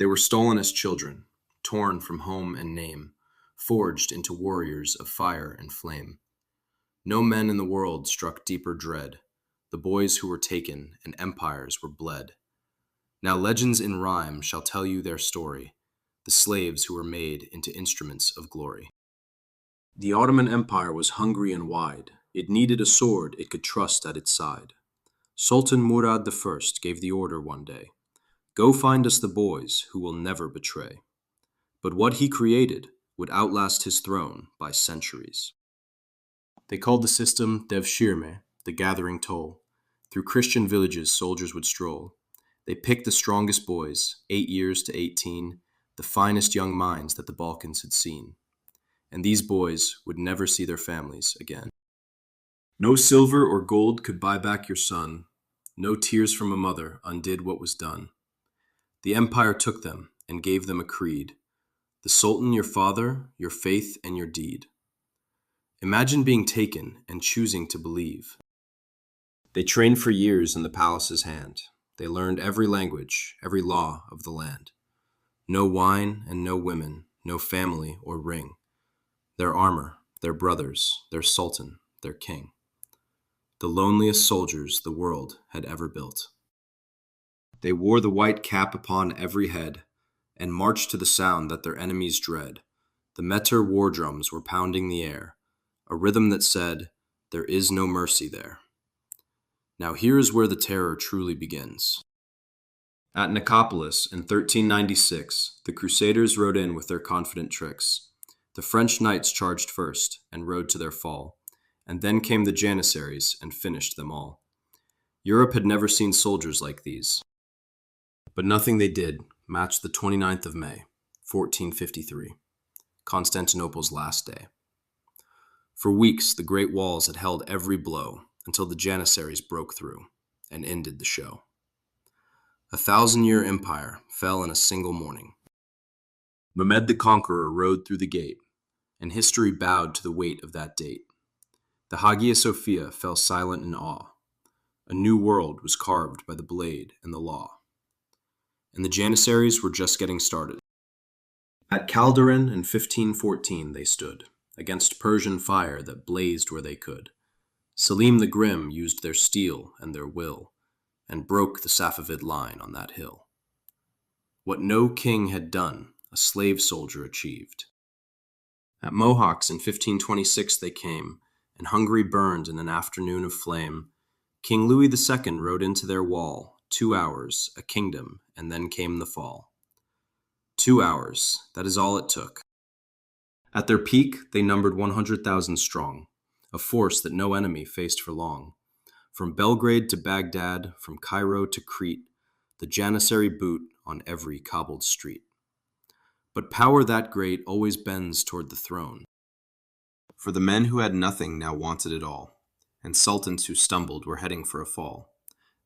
They were stolen as children, torn from home and name, forged into warriors of fire and flame. No men in the world struck deeper dread, the boys who were taken and empires were bled. Now legends in rhyme shall tell you their story, the slaves who were made into instruments of glory. The Ottoman Empire was hungry and wide. It needed a sword it could trust at its side. Sultan Murad I gave the order one day, "Go find us the boys who will never betray." But what he created would outlast his throne by centuries. They called the system devshirme, the gathering toll. Through Christian villages soldiers would stroll. They picked the strongest boys, 8 years to 18, the finest young minds that the Balkans had seen. And these boys would never see their families again. No silver or gold could buy back your son. No tears from a mother undid what was done. The empire took them and gave them a creed. The Sultan your father, your faith and your deed. Imagine being taken and choosing to believe. They trained for years in the palace's hand. They learned every language, every law of the land. No wine and no women, no family or ring. Their armor, their brothers, their sultan, their king. The loneliest soldiers the world had ever built. They wore the white cap upon every head and marched to the sound that their enemies dread. The meter war drums were pounding the air, a rhythm that said, "There is no mercy there." Now here is where the terror truly begins. At Nicopolis in 1396, the Crusaders rode in with their confident tricks. The French knights charged first and rode to their fall, and then came the Janissaries and finished them all. Europe had never seen soldiers like these, but nothing they did matched the 29th of May, 1453, Constantinople's last day. For weeks, the great walls had held every blow until the Janissaries broke through and ended the show. A 1,000-year empire fell in a single morning. Mehmed the Conqueror rode through the gate, and history bowed to the weight of that date. The Hagia Sophia fell silent in awe. A new world was carved by the blade and the law. And the Janissaries were just getting started. At Calderon in 1514 they stood, against Persian fire that blazed where they could. Selim the Grim used their steel and their will, and broke the Safavid line on that hill. What no king had done, a slave soldier achieved. At Mohawks in 1526 they came, and Hungary burned in an afternoon of flame. King Louis II rode into their wall, 2 hours, a kingdom, and then came the fall. 2 hours, that is all it took. At their peak, they numbered 100,000 strong, a force that no enemy faced for long. From Belgrade to Baghdad, from Cairo to Crete, the Janissary boot on every cobbled street. But power that great always bends toward the throne. For the men who had nothing now wanted it all, and sultans who stumbled were heading for a fall.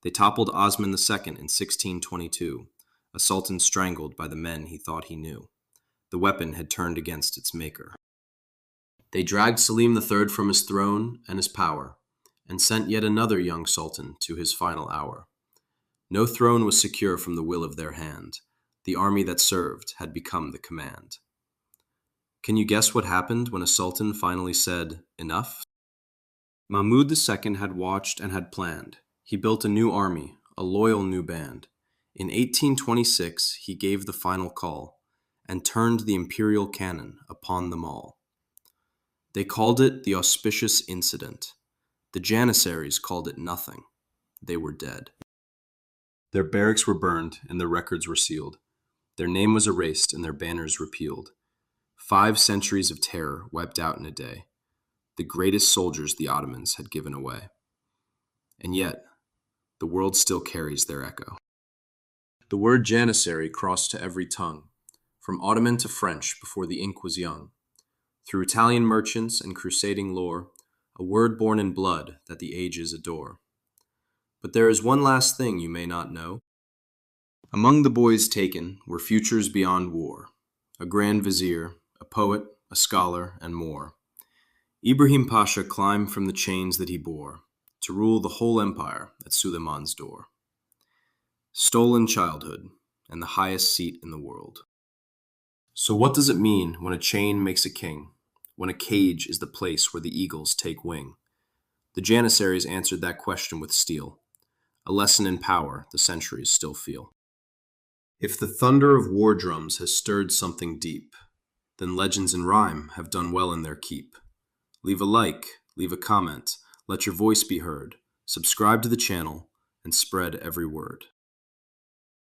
They toppled Osman II in 1622, a sultan strangled by the men he thought he knew. The weapon had turned against its maker. They dragged Selim III from his throne and his power, and sent yet another young sultan to his final hour. No throne was secure from the will of their hand. The army that served had become the command. Can you guess what happened when a sultan finally said, "Enough"? Mahmud II had watched and had planned. He built a new army, a loyal new band. In 1826, he gave the final call, and turned the imperial cannon upon them all. They called it the auspicious incident. The Janissaries called it nothing. They were dead. Their barracks were burned, and their records were sealed. Their name was erased, and their banners repealed. 5 centuries of terror wiped out in a day. The greatest soldiers the Ottomans had given away. And yet, the world still carries their echo. The word Janissary crossed to every tongue, from Ottoman to French before the ink was young. Through Italian merchants and crusading lore, a word born in blood that the ages adore. But there is one last thing you may not know. Among the boys taken were futures beyond war, a grand vizier, a poet, a scholar, and more. Ibrahim Pasha climbed from the chains that he bore to rule the whole empire at Suleiman's door. Stolen childhood, and the highest seat in the world. So what does it mean when a chain makes a king, when a cage is the place where the eagles take wing? The Janissaries answered that question with steel, a lesson in power the centuries still feel. If the thunder of war drums has stirred something deep, then legends and rhyme have done well in their keep. Leave a like, leave a comment, let your voice be heard, subscribe to the channel, and spread every word.